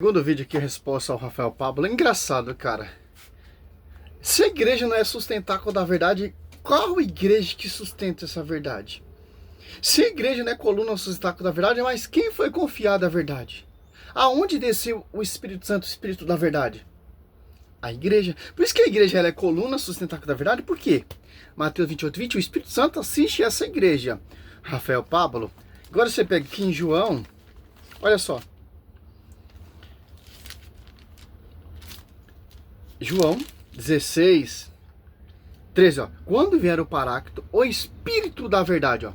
Segundo vídeo aqui, resposta ao Rafael Pablo. É engraçado, cara. Se a igreja não é sustentáculo da verdade, qual igreja que sustenta essa verdade? Se a igreja não é coluna sustentáculo da verdade, mas quem foi confiado a verdade? Aonde desceu o Espírito Santo, o Espírito da verdade? A igreja. Por isso que a igreja ela é coluna sustentáculo da verdade, por quê? Mateus 28:20, o Espírito Santo assiste essa igreja. Rafael Pablo. Agora você pega aqui em João, olha só. João 16, 13, ó. Quando vier o Paráclito, o Espírito da verdade, ó.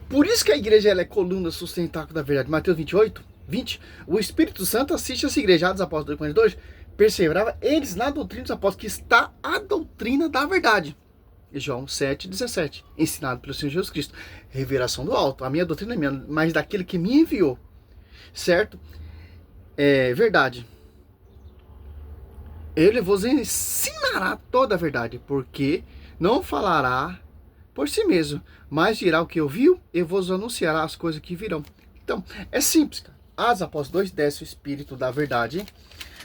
Por isso que a igreja ela é coluna sustentáculo da verdade. Mateus 28, 20. O Espírito Santo assiste essa igreja. Atos Apóstolos 2:42. Perseverava eles na doutrina dos apóstolos, que está a doutrina da verdade. João 7:17. Ensinado pelo Senhor Jesus Cristo. Revelação do alto. A minha doutrina é minha, mas daquele que me enviou. Certo? É verdade. Ele vos ensinará toda a verdade, porque não falará por si mesmo, mas dirá o que ouviu e vos anunciará as coisas que virão. Então, é simples, cara. As apóstolos 2 desce o Espírito da verdade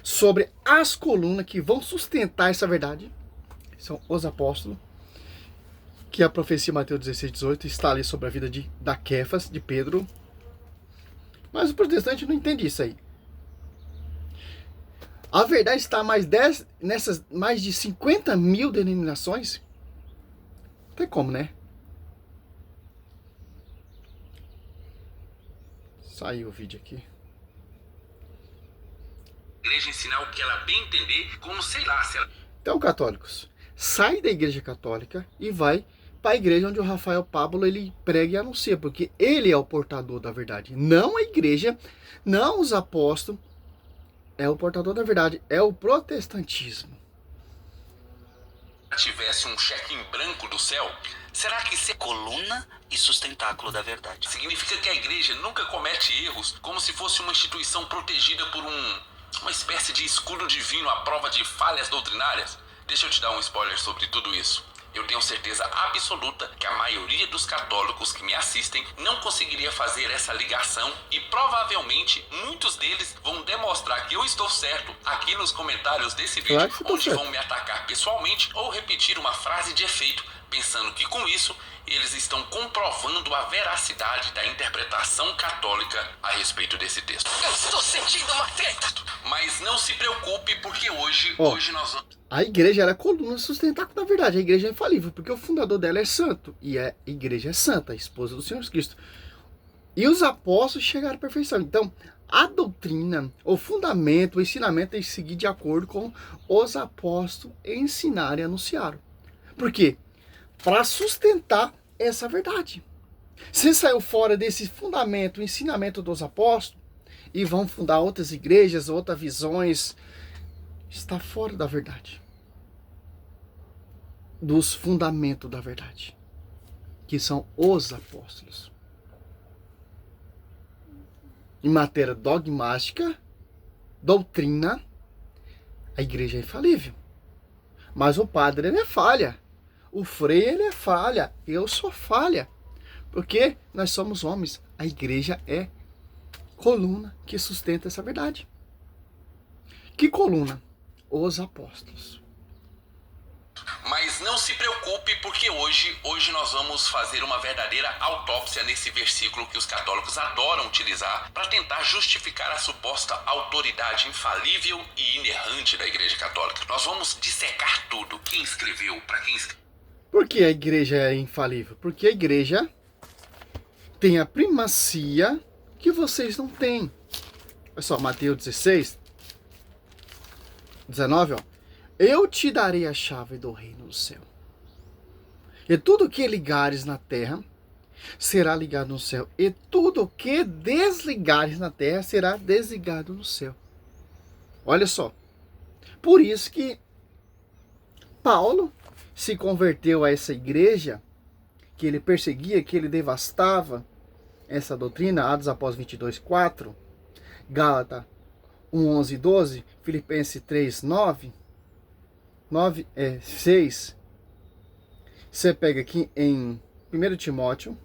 sobre as colunas que vão sustentar essa verdade. São os apóstolos, que a profecia Mateus 16:18 está ali sobre a vida da Quefas, de Pedro. Mas o protestante não entende isso aí. A verdade está nessas mais de 50 mil denominações. Não tem como, né? Saiu o vídeo aqui. Igreja ensinar o que ela bem entender, como sei lá, se ela... Então, católicos, sai da igreja católica e vai para a igreja onde o Rafael Pablo ele prega e anuncia, porque ele é o portador da verdade, não a igreja, não os apóstolos, é o portador da verdade, é o protestantismo. tivesse um cheque em branco do céu, será que ser coluna e sustentáculo da verdade significa que a igreja nunca comete erros, como se fosse uma instituição protegida por uma espécie de escudo divino à prova de falhas doutrinárias? Deixa eu te dar um spoiler sobre tudo isso. Eu tenho certeza absoluta que a maioria dos católicos que me assistem não conseguiria fazer essa ligação e provavelmente muitos deles vão demonstrar que eu estou certo aqui nos comentários desse vídeo, Claro que você tá onde certo. vão me atacar pessoalmente ou repetir uma frase de efeito, pensando que com isso eles estão comprovando a veracidade da interpretação católica a respeito desse texto. Eu estou sentindo uma treta! Mas não se preocupe, porque hoje nós vamos... A igreja era a coluna sustentáculo da verdade. A igreja é infalível, porque o fundador dela é santo. E a igreja é santa, a esposa do Senhor Jesus Cristo. E os apóstolos chegaram à perfeição. Então, a doutrina, o fundamento, o ensinamento tem que seguir de acordo com os apóstolos ensinaram e anunciaram. Por quê? Para sustentar essa verdade. Se saiu fora desse fundamento, o ensinamento dos apóstolos, e vão fundar outras igrejas, outras visões, está fora da verdade. Dos fundamentos da verdade, que são os apóstolos. Em matéria dogmática, doutrina, a igreja é infalível. Mas o padre ele é falha. O freio ele é falha. Eu sou falha. Porque nós somos homens. A igreja é coluna que sustenta essa verdade. Que coluna? Os apóstolos. Mas não se preocupe, porque hoje nós vamos fazer uma verdadeira autópsia nesse versículo que os católicos adoram utilizar para tentar justificar a suposta autoridade infalível e inerrante da Igreja Católica. Nós vamos dissecar tudo. Quem escreveu, para quem escreveu. Por que a igreja é infalível? Porque a igreja tem a primacia que vocês não têm. Olha só, Mateus 16, 19, ó. Eu te darei a chave do reino do céu. E tudo que ligares na terra será ligado no céu. E tudo que desligares na terra será desligado no céu. Olha só. Por isso que Paulo se converteu a essa igreja, que ele perseguia, que ele devastava essa doutrina, Atos Apóstolos 22:4, Gálatas 1:11-12, Filipenses 3:9, 6. Você pega aqui em 1 Timóteo,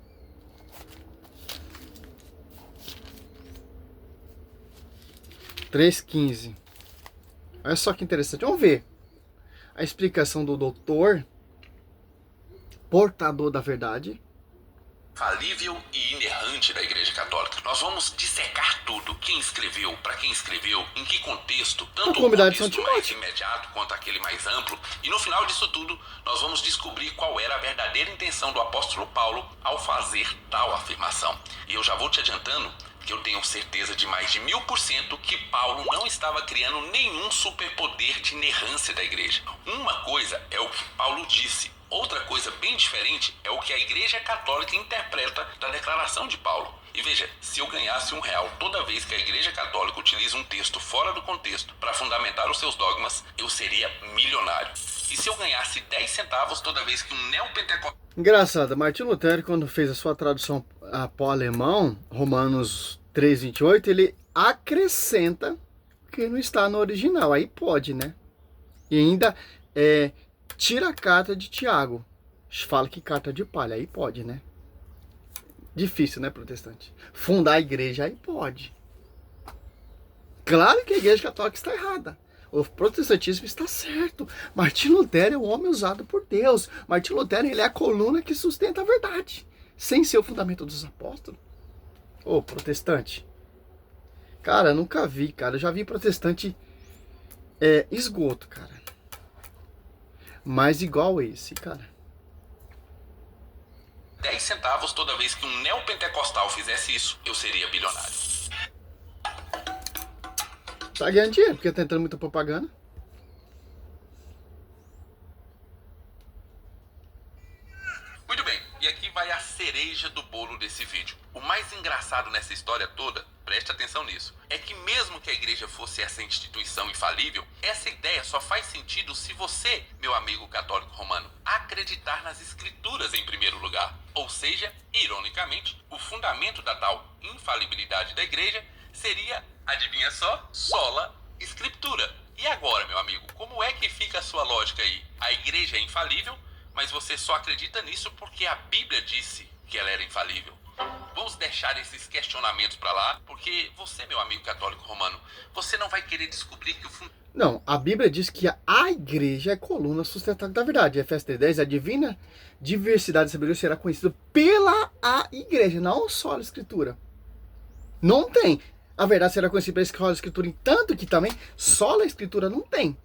3,15. Olha só que interessante. Vamos ver a explicação do doutor, portador da verdade. Falível e inerrante da Igreja Católica. Nós vamos dissecar tudo. Quem escreveu, para quem escreveu, em que contexto, tanto o contexto mais imediato quanto aquele mais amplo. E no final disso tudo, nós vamos descobrir qual era a verdadeira intenção do apóstolo Paulo ao fazer tal afirmação. E eu já vou te adiantando que eu tenho certeza de mais de 1000% que Paulo não estava criando nenhum superpoder de inerrância da igreja. Uma coisa é o que Paulo disse. Outra coisa bem diferente é o que a Igreja Católica interpreta da declaração de Paulo. E veja, se eu ganhasse R$1 toda vez que a Igreja Católica utiliza um texto fora do contexto para fundamentar os seus dogmas, eu seria milionário. E se eu ganhasse 10 centavos toda vez que um neopentecostal... Engraçado, Martinho Lutero, quando fez a sua tradução para o alemão, Romanos 3,28, ele acrescenta que não está no original. Aí pode, né? E ainda tira a carta de Tiago. Fala que carta de palha. Aí pode, né? Difícil, né, protestante? Fundar a igreja, aí pode. Claro que a igreja católica está errada. O protestantismo está certo. Martinho Lutero é um homem usado por Deus. Martinho Lutero, ele é a coluna que sustenta a verdade. Sem ser o fundamento dos apóstolos. Ô, protestante. Cara, nunca vi, cara. Eu já vi protestante esgoto, cara. Mas igual esse, cara. 10 centavos toda vez que um neopentecostal fizesse isso, eu seria bilionário. Tá ganhando dinheiro, porque tá entrando muita propaganda. Muito bem, e aqui vai a cereja do bolo desse vídeo. O mais engraçado nessa história toda, preste atenção nisso, é que mesmo que a igreja fosse essa instituição infalível, essa ideia só faz sentido se você, meu amigo católico romano, acreditar nas escrituras em primeiro lugar. Ou seja, ironicamente, o fundamento da tal infalibilidade da igreja seria, adivinha só, sola escritura. E agora, meu amigo, como é que fica a sua lógica aí? A igreja é infalível, mas você só acredita nisso porque a Bíblia disse que ela era infalível. Vamos deixar esses questionamentos para lá, porque você, meu amigo católico romano, você não vai querer descobrir que o Não, a Bíblia diz que a igreja é coluna sustentável da verdade. Efésios 3:10, a divina diversidade de sabedoria será conhecida pela a igreja, não só a escritura. Não tem. A verdade será conhecida pela escritura, tanto que também só a escritura não tem.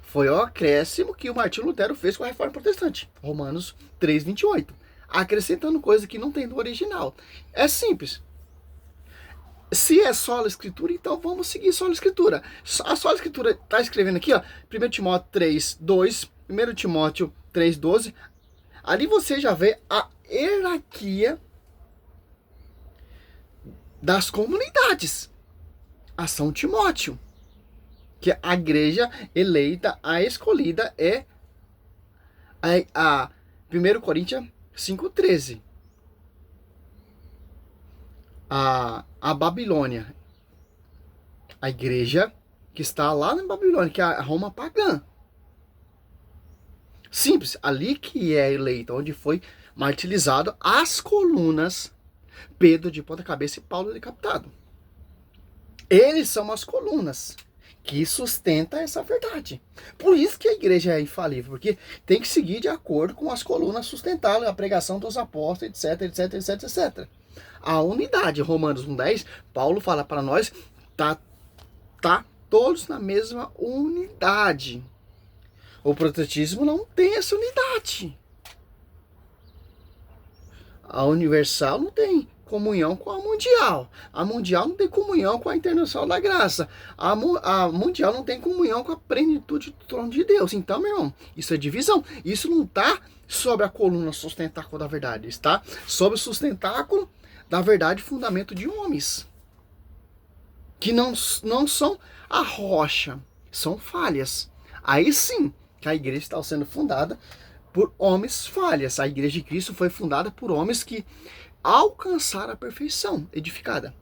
Foi o acréscimo que o Martinho Lutero fez com a Reforma Protestante. Romanos 3:28. Acrescentando coisa que não tem no original. É simples. Se é só a escritura, então vamos seguir só a escritura. A só a escritura está escrevendo aqui, ó, 1 Timóteo 3:2, 1 Timóteo 3:12. Ali você já vê a hierarquia das comunidades. A São Timóteo. Que a igreja eleita, a escolhida é a 1 Coríntios 5:13. A Babilônia. A igreja que está lá na Babilônia, que é a Roma pagã. Simples, ali que é eleita, onde foi martirizado as colunas Pedro de ponta cabeça e Paulo decapitado. Eles são as colunas que sustentam essa verdade. Por isso que a igreja é infalível, porque tem que seguir de acordo com as colunas sustentadas, a pregação dos apóstolos, etc, etc, etc, etc. A unidade, Romanos 1:10, Paulo fala para nós, tá todos na mesma unidade. O protestantismo não tem essa unidade. A universal não tem comunhão com a mundial. A mundial não tem comunhão com a internacional da graça. A mundial não tem comunhão com a plenitude do trono de Deus. Então, meu irmão, isso é divisão. Isso não está sobre a coluna sustentáculo da verdade. Está sobre o sustentáculo da verdade, fundamento de homens. Que não são a rocha, são falhas. Aí sim, que a igreja está sendo fundada por homens falhas. A igreja de Cristo foi fundada por homens que alcançaram a perfeição edificada.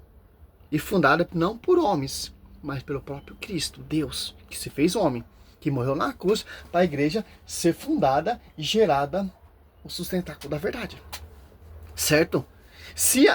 E fundada não por homens, mas pelo próprio Cristo, Deus, que se fez homem, que morreu na cruz para a igreja ser fundada e gerada o sustentáculo da verdade. Certo? Se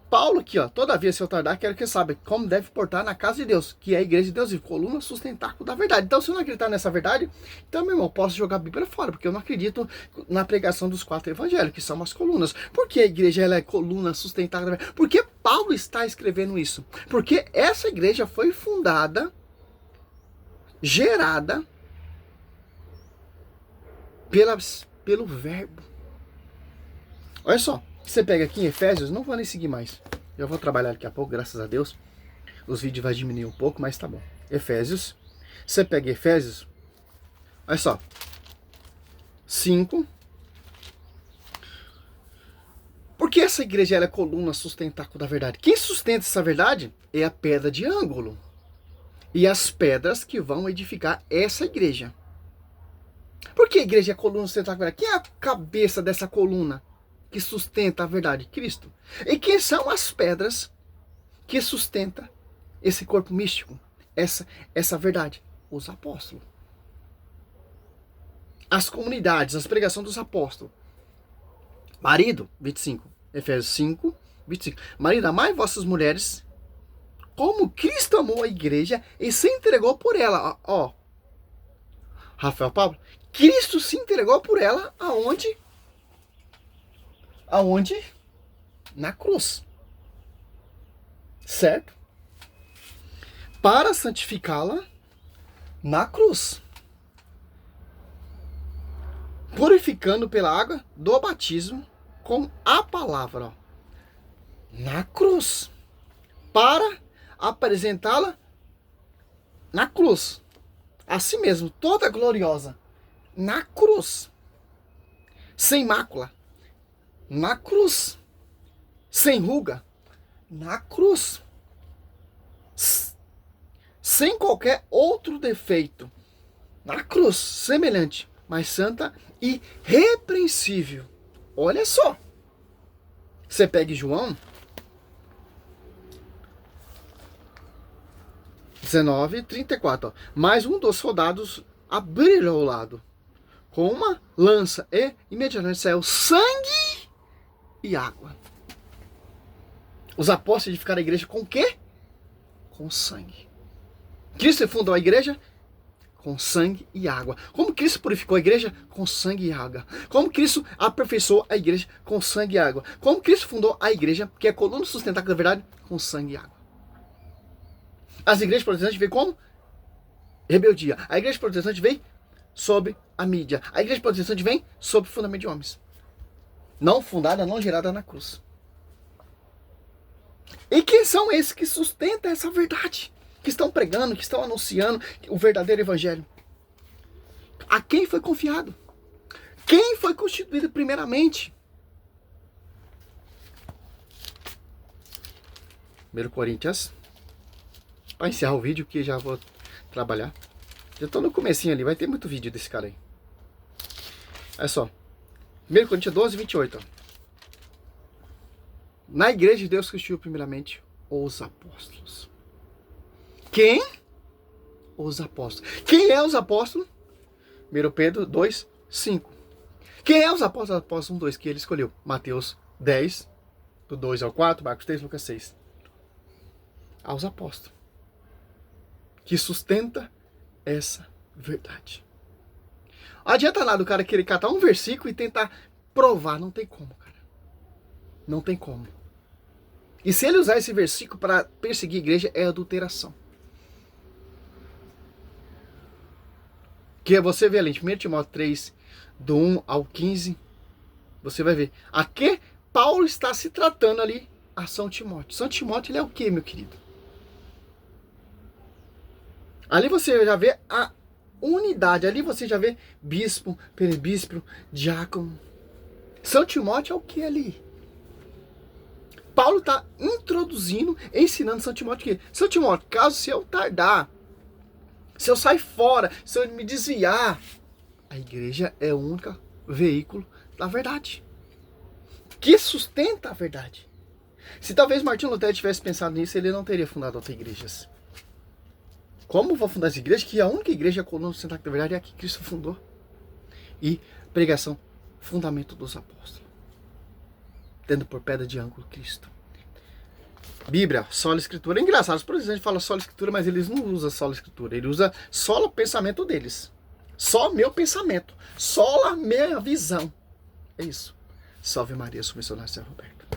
Paulo aqui, ó, todavia, se eu tardar, quero que saiba como deve portar na casa de Deus, que é a igreja de Deus e coluna sustentáculo da verdade. Então, se eu não acreditar nessa verdade, então, meu irmão, eu posso jogar a Bíblia fora, porque eu não acredito na pregação dos 4 evangelhos, que são as colunas. Por que a igreja ela é coluna sustentáculo da verdade? Por que Paulo está escrevendo isso? Porque essa igreja foi fundada, gerada pelo verbo. Olha só. Você pega aqui em Efésios, não vou nem seguir mais. Eu vou trabalhar daqui a pouco, graças a Deus. Os vídeos vai diminuir um pouco, mas tá bom. Efésios. Você pega Efésios. Olha só. 5. Porque essa igreja ela é coluna sustentáculo da verdade. Quem sustenta essa verdade é a pedra de ângulo. E as pedras que vão edificar essa igreja. Por que a igreja é coluna sustentáculo da verdade? Quem é a cabeça dessa coluna que sustenta a verdade? Cristo. E quem são as pedras que sustenta esse corpo místico, essa verdade? Os apóstolos. As comunidades, as pregações dos apóstolos. Marido, 25, Efésios 5, 25. Marido, amai vossas mulheres como Cristo amou a igreja e se entregou por ela. Ó, Rafael Pablo, Cristo se entregou por ela aonde? Aonde? Na cruz. Certo? Para santificá-la na cruz. Purificando pela água do batismo com a palavra. Ó, na cruz. Para apresentá-la na cruz. Assim mesmo, toda gloriosa. Na cruz. Sem mácula. Na cruz. Sem ruga. Na cruz. Sem qualquer outro defeito. Na cruz. Semelhante, mas santa e repreensível. Olha só. Você pega João 19:34. Mais um dos soldados abriu ao lado com uma lança e imediatamente saiu sangue e água. Os apóstolos edificaram a igreja com o quê? Com sangue. Cristo fundou a igreja com sangue e água. Como Cristo purificou a igreja? Com sangue e água. Como Cristo aperfeiçoou a igreja? Com sangue e água. Como Cristo fundou a igreja, que é a coluna sustentável da verdade? Com sangue e água. As igrejas protestantes veem como? Rebeldia. A igreja protestante vem sob a mídia. A igreja protestante vem sob o fundamento de homens. Não fundada, não gerada na cruz. E quem são esses que sustentam essa verdade? Que estão pregando, que estão anunciando o verdadeiro evangelho? A quem foi confiado? Quem foi constituído primeiramente? 1 Coríntios. Para encerrar o vídeo, que já vou trabalhar. Já estou no comecinho ali, vai ter muito vídeo desse cara aí. Olha só. 1 Coríntios 12:28. Na igreja de Deus constituiu primeiramente os apóstolos. Quem? Os apóstolos. Quem é os apóstolos? 1 Pedro 2:5. Quem é os apóstolos? Apóstolos 1:2, que ele escolheu. Mateus 10, do 2 ao 4, Marcos 3, Lucas 6. Aos apóstolos. Que sustenta essa verdade. Não adianta nada o cara querer catar um versículo e tentar provar. Não tem como, cara. Não tem como. E se ele usar esse versículo para perseguir a igreja, é adulteração. Que você vê ali em 1 Timóteo 3, do 1 ao 15, você vai ver. A que Paulo está se tratando ali a São Timóteo. São Timóteo, ele é o que, meu querido? Ali você já vê a unidade. Ali você já vê bispo, presbítero, diácono. São Timóteo é o que ali? Paulo está introduzindo, ensinando São Timóteo o quê? São Timóteo, caso se eu tardar, se eu sair fora, se eu me desviar, a igreja é o único veículo da verdade. Que sustenta a verdade. Se talvez Martinho Lutero tivesse pensado nisso, ele não teria fundado outras igrejas. Como vou fundar essa igreja? Que a única igreja coluna sustentável da verdade é a que Cristo fundou. E pregação, fundamento dos apóstolos. Tendo por pedra de ângulo Cristo. Bíblia, sola escritura. É engraçado, os protestantes falam sola escritura, mas eles não usam sola escritura. Eles usam só o pensamento deles. Só meu pensamento. Só a minha visão. É isso. Salve Maria, sou missionário Roberto.